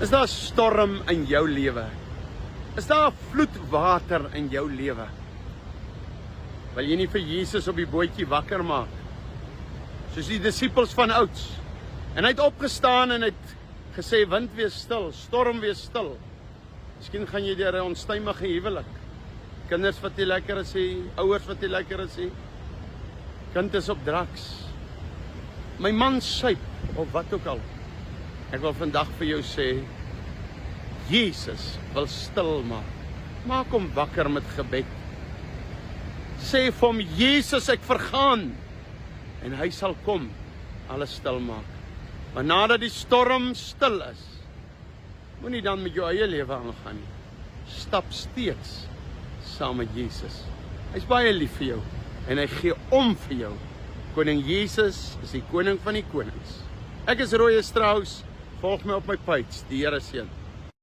Is daar 'n storm in jou lewe? Is daar 'n vloedwater in jou lewe? Wil jy nie vir Jesus op die bootjie wakker maak? Soos die disippels van ouds. En hy het opgestaan en het gesê, wind wees stil, storm wees stil. Miskien gaan jy deur 'n onstuimige huwelik. Kinders wat nie lekker is nie, ouers wat nie lekker is nie. Kind is op drugs. My man suip, of wat ook al. Ek wil vandag vir jou sê, Jesus wil stil maak. Maak hom wakker met gebed. Sê vir hom, Jesus, ek vergaan. En hy sal kom, alles stil maak. Maar nadat die storm stil is, moenie dan met jou eie lewe aangaan nie. Stap steeds saam met Jesus. Hy's baie lief vir jou en hy gee om vir jou. Koning Jesus is die koning van die konings. Ek is Roy Strauss, volg my op my page. Die Here seën.